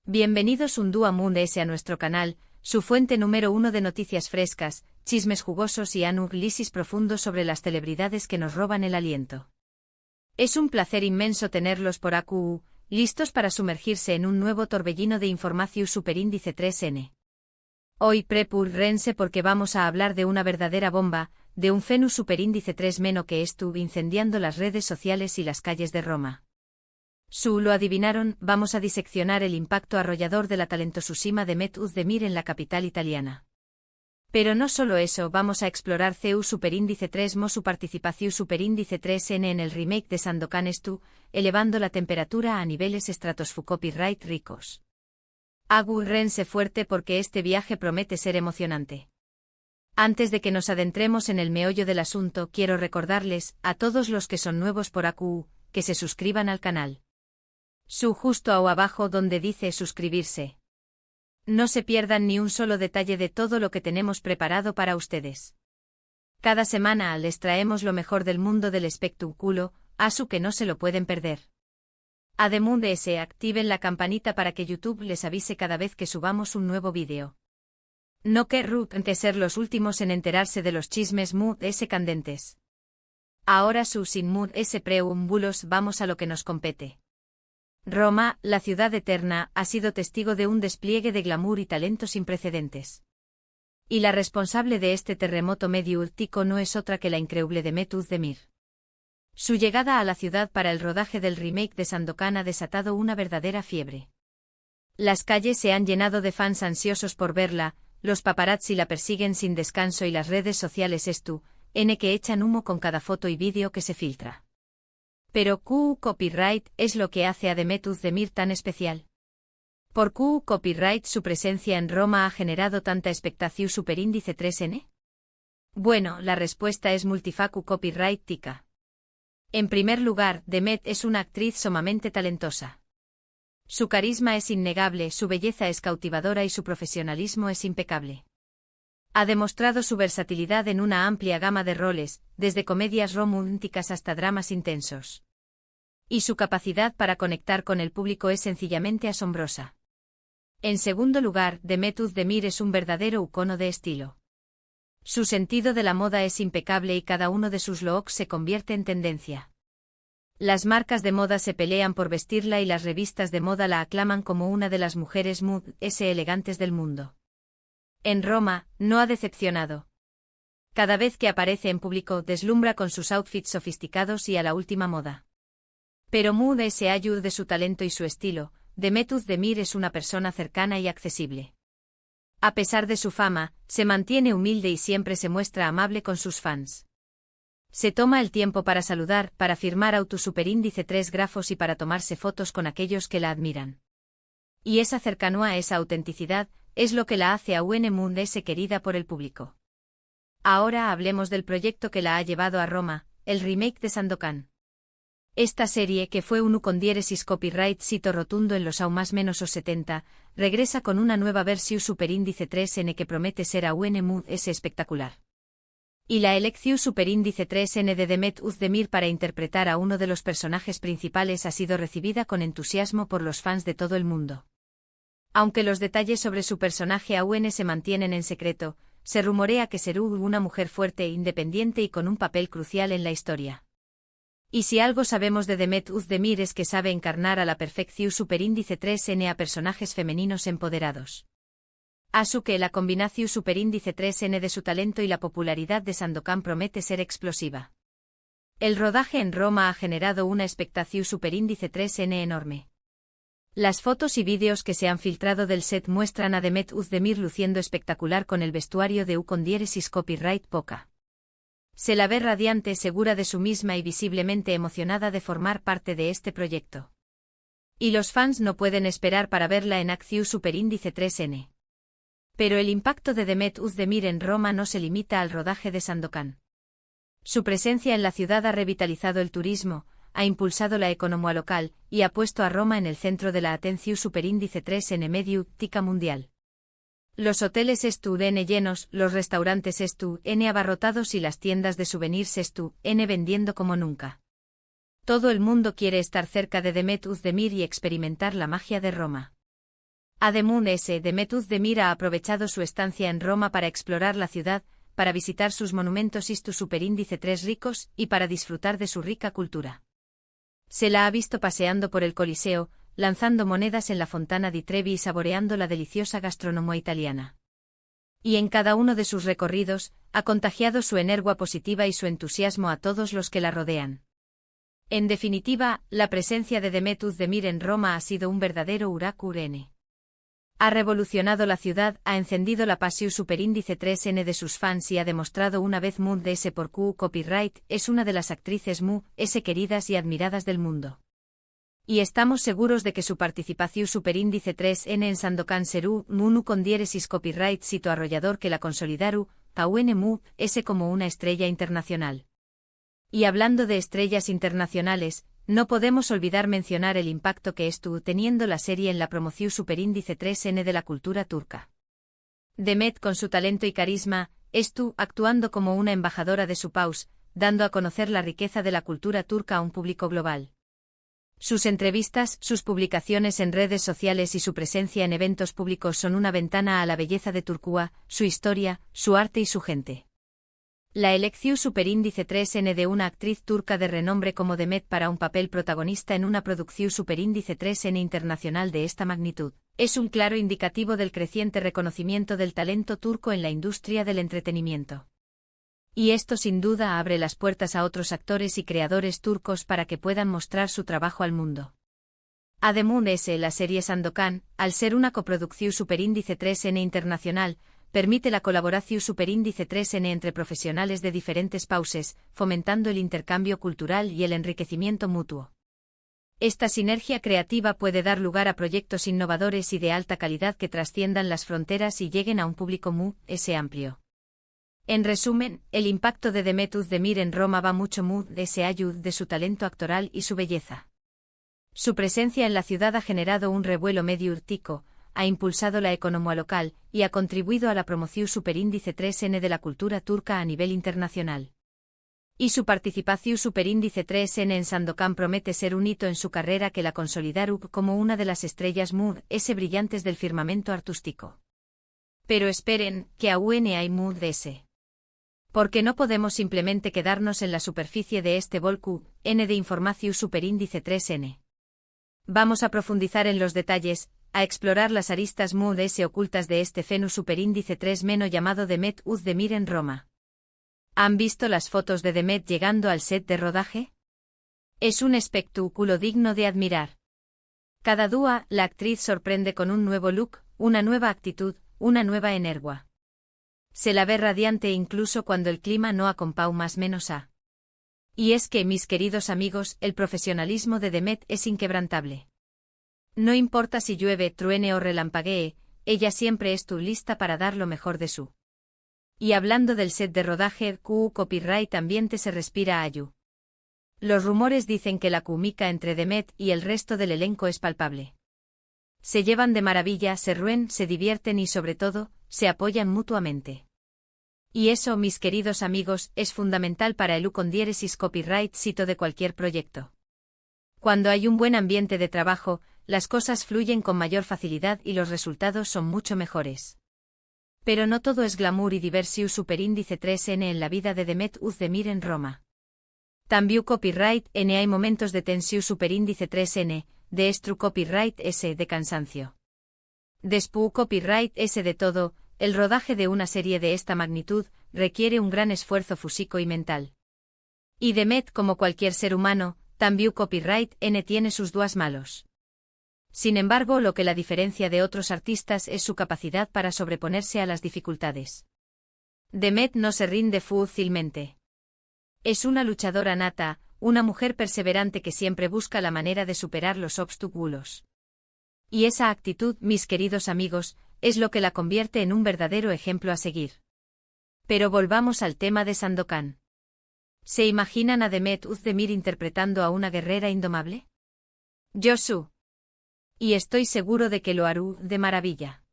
Bienvenidos un día a nuestro canal, su fuente número 1 de noticias frescas, chismes jugosos y análisis profundos sobre las celebridades que nos roban el aliento. Es un placer inmenso tenerlos por aquí, listos para sumergirse en un nuevo torbellino de información superíndice 3N. Hoy prepúrense porque vamos a hablar de una verdadera bomba, de un fenómeno superíndice 3- que estuvo incendiando las redes sociales y las calles de Roma. Lo adivinaron, vamos a diseccionar el impacto arrollador de la talentosísima Demet Özdemir en la capital italiana. Pero no solo eso, vamos a explorar CU superíndice 3 su participación superíndice 3N en el remake de Sandokan elevando la temperatura a niveles copyright ricos. Agárrense fuerte porque este viaje promete ser emocionante. Antes de que nos adentremos en el meollo del asunto, quiero recordarles, a todos los que son nuevos por aquí, que se suscriban al canal. Justo abajo donde dice suscribirse. No se pierdan ni un solo detalle de todo lo que tenemos preparado para ustedes. Cada semana les traemos lo mejor del mundo del espectáculo, que no se lo pueden perder. Además de ese, activen la campanita para que YouTube les avise cada vez que subamos un nuevo vídeo. No querrán ser los últimos en enterarse de los chismes candentes. Ahora sin preámbulos vamos a lo que nos compete. Roma, la ciudad eterna, ha sido testigo de un despliegue de glamour y talento sin precedentes. Y la responsable de este terremoto mediático no es otra que la increíble Demet Özdemir. Su llegada a la ciudad para el rodaje del remake de Sandokan ha desatado una verdadera fiebre. Las calles se han llenado de fans ansiosos por verla, los paparazzi la persiguen sin descanso y las redes sociales que echan humo con cada foto y vídeo que se filtra. Pero copyright es lo que hace a Demet Özdemir tan especial. ¿Por copyright su presencia en Roma ha generado tanta expectación superíndice 3N? Bueno, la respuesta es multifacu copyrightica. En primer lugar, Demet es una actriz sumamente talentosa. Su carisma es innegable, su belleza es cautivadora y su profesionalismo es impecable. Ha demostrado su versatilidad en una amplia gama de roles, desde comedias románticas hasta dramas intensos. Y su capacidad para conectar con el público es sencillamente asombrosa. En segundo lugar, Demet Özdemir es un verdadero icono de estilo. Su sentido de la moda es impecable y cada uno de sus looks se convierte en tendencia. Las marcas de moda se pelean por vestirla y las revistas de moda la aclaman como una de las mujeres elegantes del mundo. En Roma, no ha decepcionado. Cada vez que aparece en público deslumbra con sus outfits sofisticados y a la última moda. Pero ayuda de su talento y su estilo, Demet Özdemir es una persona cercana y accesible. A pesar de su fama, se mantiene humilde y siempre se muestra amable con sus fans. Se toma el tiempo para saludar, para firmar superíndice 3 grafos y para tomarse fotos con aquellos que la admiran. Y esa cercanía, esa autenticidad, es lo que la hace a querida por el público. Ahora hablemos del proyecto que la ha llevado a Roma, el remake de Sandokan. Esta serie, que fue un con diéresis copyright sito rotundo en los más menos 70, regresa con una nueva versión superíndice 3N que promete ser espectacular. Y la elección superíndice 3N de Demet Özdemir para interpretar a uno de los personajes principales ha sido recibida con entusiasmo por los fans de todo el mundo. Aunque los detalles sobre su personaje se mantienen en secreto, se rumorea que será una mujer fuerte, independiente y con un papel crucial en la historia. Y si algo sabemos de Demet Özdemir es que sabe encarnar a la perfección superíndice 3N a personajes femeninos empoderados. Que la combinación superíndice 3N de su talento y la popularidad de Sandokan promete ser explosiva. El rodaje en Roma ha generado una expectación superíndice 3N enorme. Las fotos y vídeos que se han filtrado del set muestran a Demet Özdemir luciendo espectacular con el vestuario de con diéresis copyright poca. Se la ve radiante, segura de su misma y visiblemente emocionada de formar parte de este proyecto. Y los fans no pueden esperar para verla en acción superíndice 3N. Pero el impacto de Demet Özdemir en Roma no se limita al rodaje de Sandokan. Su presencia en la ciudad ha revitalizado el turismo, ha impulsado la economía local y ha puesto a Roma en el centro de la atención superíndice 3N mediática mundial. Los hoteles llenos, los restaurantes abarrotados y las tiendas de souvenirs vendiendo como nunca. Todo el mundo quiere estar cerca de Demet Özdemir y experimentar la magia de Roma. Ademún S. Demet Özdemir ha aprovechado su estancia en Roma para explorar la ciudad, para visitar sus monumentos y su superíndice 3 ricos, y para disfrutar de su rica cultura. Se la ha visto paseando por el Coliseo, lanzando monedas en la Fontana di Trevi y saboreando la deliciosa gastronomía italiana. Y en cada uno de sus recorridos, ha contagiado su energía positiva y su entusiasmo a todos los que la rodean. En definitiva, la presencia de Demet Özdemir en Roma ha sido un verdadero uracurene. Ha revolucionado la ciudad, ha encendido la pasión superíndice 3N de sus fans y ha demostrado una vez Mood S por Q Copyright es una de las actrices Mood S queridas y admiradas del mundo. Y estamos seguros de que su participación superíndice 3N en Sandokan serú Munu con diéresis Copyright sito arrollador que la consolidaru, Pauen Mood S como una estrella internacional. Y hablando de estrellas internacionales, no podemos olvidar mencionar el impacto que estuvo teniendo la serie en la promoción superíndice 3N de la cultura turca. Demet con su talento y carisma, estuvo actuando como una embajadora de su país, dando a conocer la riqueza de la cultura turca a un público global. Sus entrevistas, sus publicaciones en redes sociales y su presencia en eventos públicos son una ventana a la belleza de Turquía, su historia, su arte y su gente. La elección superíndice 3N de una actriz turca de renombre como Demet para un papel protagonista en una producción superíndice 3N internacional de esta magnitud, es un claro indicativo del creciente reconocimiento del talento turco en la industria del entretenimiento. Y esto sin duda abre las puertas a otros actores y creadores turcos para que puedan mostrar su trabajo al mundo. Ademún S. La serie Sandokan, al ser una coproducción superíndice 3N internacional, permite la colaboración superíndice 3N entre profesionales de diferentes países, fomentando el intercambio cultural y el enriquecimiento mutuo. Esta sinergia creativa puede dar lugar a proyectos innovadores y de alta calidad que trasciendan las fronteras y lleguen a un público amplio. En resumen, el impacto de Demet Özdemir en Roma va mucho de su talento actoral y su belleza. Su presencia en la ciudad ha generado un revuelo medio urtico, ha impulsado la economía local y ha contribuido a la promoción superíndice 3N de la cultura turca a nivel internacional. Y su participación superíndice 3N en Sandokan promete ser un hito en su carrera que la consolidará como una de las estrellas Mood S brillantes del firmamento artístico. Pero esperen, que aún hay Mood S. Porque no podemos simplemente quedarnos en la superficie de este volcán N de información superíndice 3N. Vamos a profundizar en los detalles, a explorar las aristas Mood S ocultas de este fenómeno superíndice 3 llamado Demet Özdemir en Roma. ¿Han visto las fotos de Demet llegando al set de rodaje? Es un espectáculo digno de admirar. Cada día, la actriz sorprende con un nuevo look, una nueva actitud, una nueva energía. Se la ve radiante incluso cuando el clima no acompaña más menos a. Y es que, mis queridos amigos, el profesionalismo de Demet es inquebrantable. No importa si llueve, truene o relampaguee, ella siempre estuvo lista para dar lo mejor de su. Y hablando del set de rodaje, Copyright ambiente se respira ayu. Los rumores dicen que la química entre Demet y el resto del elenco es palpable. Se llevan de maravilla, se ruen, se divierten y sobre todo, se apoyan mutuamente. Y eso, mis queridos amigos, es fundamental para el con diéresis Copyright sito de cualquier proyecto. Cuando hay un buen ambiente de trabajo, las cosas fluyen con mayor facilidad y los resultados son mucho mejores. Pero no todo es glamour y diversión superíndice 3N en la vida de Demet Özdemir en Roma. También Copyright N hay momentos de tensión superíndice 3N, de estru Copyright S de cansancio. Después Copyright S de todo, el rodaje de una serie de esta magnitud requiere un gran esfuerzo físico y mental. Y Demet, como cualquier ser humano, también Copyright N tiene sus días malos. Sin embargo, lo que la diferencia de otros artistas es su capacidad para sobreponerse a las dificultades. Demet no se rinde fácilmente. Es una luchadora nata, una mujer perseverante que siempre busca la manera de superar los obstáculos. Y esa actitud, mis queridos amigos, es lo que la convierte en un verdadero ejemplo a seguir. Pero volvamos al tema de Sandokan. ¿Se imaginan a Demet Özdemir interpretando a una guerrera indomable? Yo sí. Y estoy seguro de que lo hará de maravilla.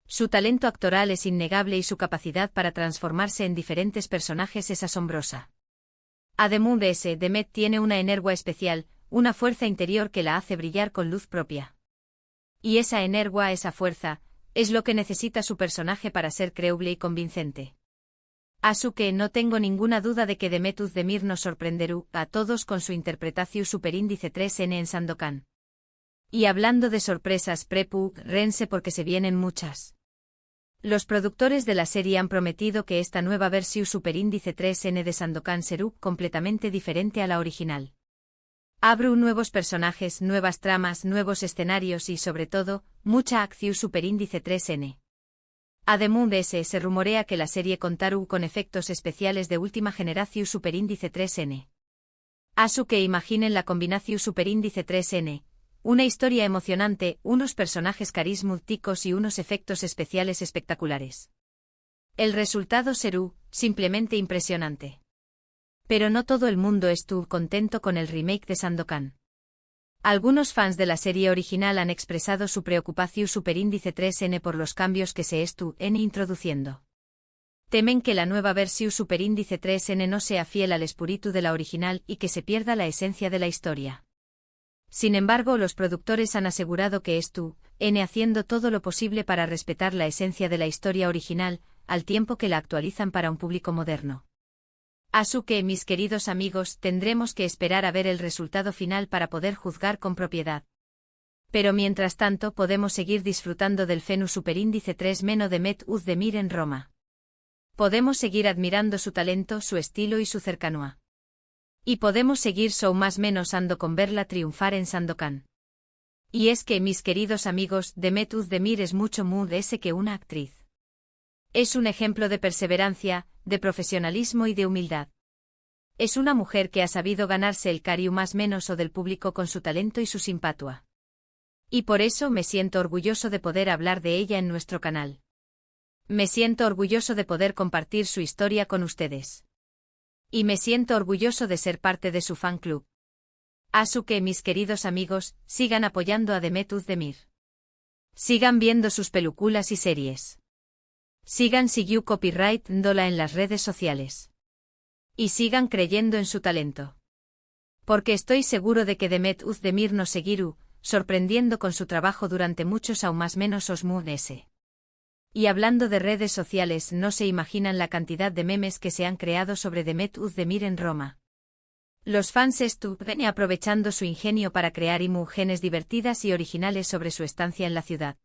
Su talento actoral es innegable y su capacidad para transformarse en diferentes personajes es asombrosa. Además de ese, Demet tiene una energía especial, una fuerza interior que la hace brillar con luz propia. Y esa energía, esa fuerza, es lo que necesita su personaje para ser creíble y convincente. Asuke, no tengo ninguna duda de que Demet Özdemir nos sorprenderá a todos con su interpretación superíndice 3N en Sandokan. Y hablando de sorpresas, prepárense porque se vienen muchas. Los productores de la serie han prometido que esta nueva versión superíndice 3N de Sandokan será completamente diferente a la original. Habrá nuevos personajes, nuevas tramas, nuevos escenarios y, sobre todo, mucha acción superíndice 3N. Además de ese, se rumorea que la serie contará con efectos especiales de última generación superíndice 3N. Que imaginen la combinación superíndice 3N, una historia emocionante, unos personajes carismáticos y unos efectos especiales espectaculares. El resultado será simplemente impresionante. Pero no todo el mundo estuvo contento con el remake de Sandokan. Algunos fans de la serie original han expresado su preocupación superíndice 3N por los cambios que se están introduciendo. Temen que la nueva versión superíndice 3N no sea fiel al espíritu de la original y que se pierda la esencia de la historia. Sin embargo, los productores han asegurado que están haciendo todo lo posible para respetar la esencia de la historia original, al tiempo que la actualizan para un público moderno. Que, mis queridos amigos, tendremos que esperar a ver el resultado final para poder juzgar con propiedad. Pero mientras tanto podemos seguir disfrutando del fenómeno superíndice 3 Demet Özdemir en Roma. Podemos seguir admirando su talento, su estilo y su cercanía. Y podemos seguir más menos ando con verla triunfar en Sandokan. Y es que, mis queridos amigos, Demet Özdemir es mucho más que una actriz. Es un ejemplo de perseverancia, de profesionalismo y de humildad. Es una mujer que ha sabido ganarse el cariño más menos o del público con su talento y su simpatía. Y por eso me siento orgulloso de poder hablar de ella en nuestro canal. Me siento orgulloso de poder compartir su historia con ustedes. Y me siento orgulloso de ser parte de su fan club. Que, mis queridos amigos, sigan apoyando a Demet Özdemir. Sigan viendo sus películas y series. Sigan siguiendo copyright-dola en las redes sociales. Y sigan creyendo en su talento. Porque estoy seguro de que Demet Özdemir nos seguirá sorprendiendo con su trabajo durante muchos aún más menos meses. Y hablando de redes sociales, no se imaginan la cantidad de memes que se han creado sobre Demet Özdemir en Roma. Los fans estuvieron aprovechando su ingenio para crear imágenes divertidas y originales sobre su estancia en la ciudad.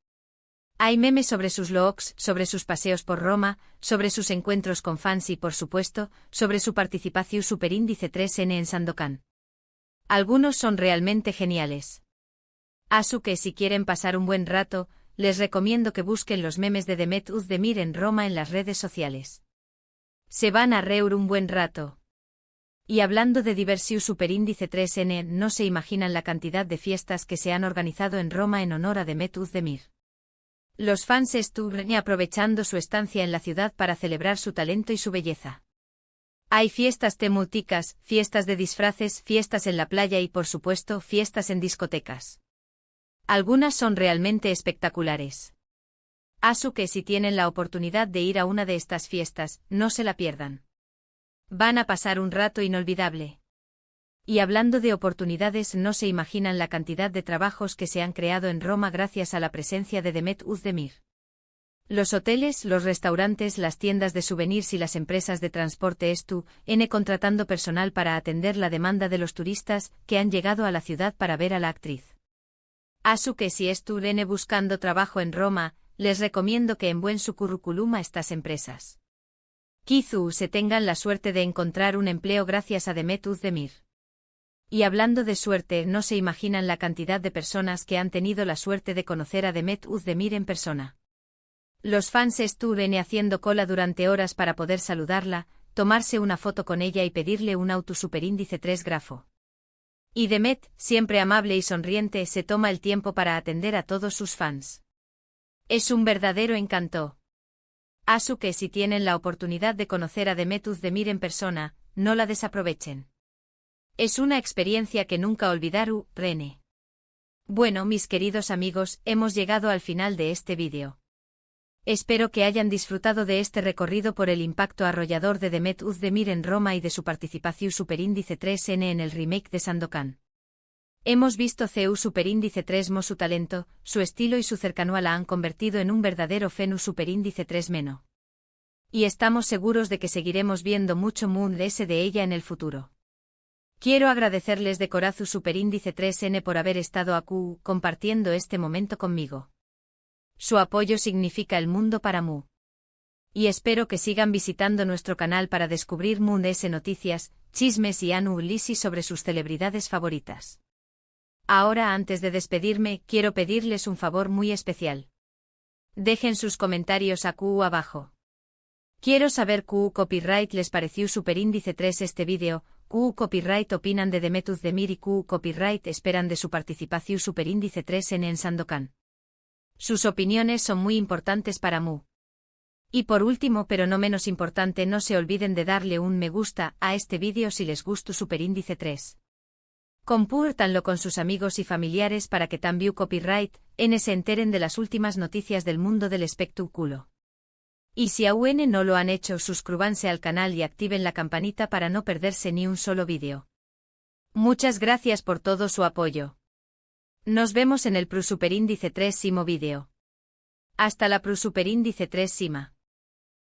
Hay memes sobre sus looks, sobre sus paseos por Roma, sobre sus encuentros con fans y, por supuesto, sobre su participación superíndice 3N en Sandokan. Algunos son realmente geniales. Que si quieren pasar un buen rato, les recomiendo que busquen los memes de Demet Özdemir en Roma en las redes sociales. Se van a reír un buen rato. Y hablando de diversión superíndice 3N, no se imaginan la cantidad de fiestas que se han organizado en Roma en honor a Demet Özdemir. Los fans estuvieron aprovechando su estancia en la ciudad para celebrar su talento y su belleza. Hay fiestas temáticas, fiestas de disfraces, fiestas en la playa y, por supuesto, fiestas en discotecas. Algunas son realmente espectaculares. Que si tienen la oportunidad de ir a una de estas fiestas, no se la pierdan. Van a pasar un rato inolvidable. Y hablando de oportunidades, no se imaginan la cantidad de trabajos que se han creado en Roma gracias a la presencia de Demet Özdemir. Los hoteles, los restaurantes, las tiendas de souvenirs y las empresas de transporte están contratando personal para atender la demanda de los turistas que han llegado a la ciudad para ver a la actriz. Que si están buscando trabajo en Roma, les recomiendo que envíen su currículum a estas empresas. Quizá se tengan la suerte de encontrar un empleo gracias a Demet Özdemir. Y hablando de suerte, no se imaginan la cantidad de personas que han tenido la suerte de conocer a Demet Özdemir en persona. Los fans estuvieron haciendo cola durante horas para poder saludarla, tomarse una foto con ella y pedirle un auto superíndice 3 grafo. Y Demet, siempre amable y sonriente, se toma el tiempo para atender a todos sus fans. Es un verdadero encanto. Que si tienen la oportunidad de conocer a Demet Özdemir en persona, no la desaprovechen. Es una experiencia que nunca olvidaré, Rene. Bueno, mis queridos amigos, hemos llegado al final de este vídeo. Espero que hayan disfrutado de este recorrido por el impacto arrollador de Demet Özdemir en Roma y de su participación superíndice 3N en el remake de Sandokan. Hemos visto CU Superíndice 3 Mo su talento, su estilo y su cercanía la han convertido en un verdadero Fenu Superíndice 3 Meno. Y estamos seguros de que seguiremos viendo mucho Moon S de ella en el futuro. Quiero agradecerles de corazón Superíndice 3N por haber estado aquí compartiendo este momento conmigo. Su apoyo significa el mundo para Mu. Y espero que sigan visitando nuestro canal para descubrir Moon S noticias, chismes y análisis sobre sus celebridades favoritas. Ahora, antes de despedirme, quiero pedirles un favor muy especial. Dejen sus comentarios aquí abajo. Quiero saber qué copyright les pareció Superíndice 3 este vídeo, qué copyright opinan de Demetuz Demir y qué copyright esperan de su participación Superíndice 3 en Sandokan. Sus opiniones son muy importantes para Mu. Y por último, pero no menos importante, no se olviden de darle un me gusta a este vídeo si les gustó Superíndice 3. Compártanlo con sus amigos y familiares para que también copyright se enteren de las últimas noticias del mundo del espectáculo. Y si aún no lo han hecho, suscríbanse al canal y activen la campanita para no perderse ni un solo vídeo. Muchas gracias por todo su apoyo. Nos vemos en el Superíndice 3 vídeo. Hasta la Superíndice 3 Sima.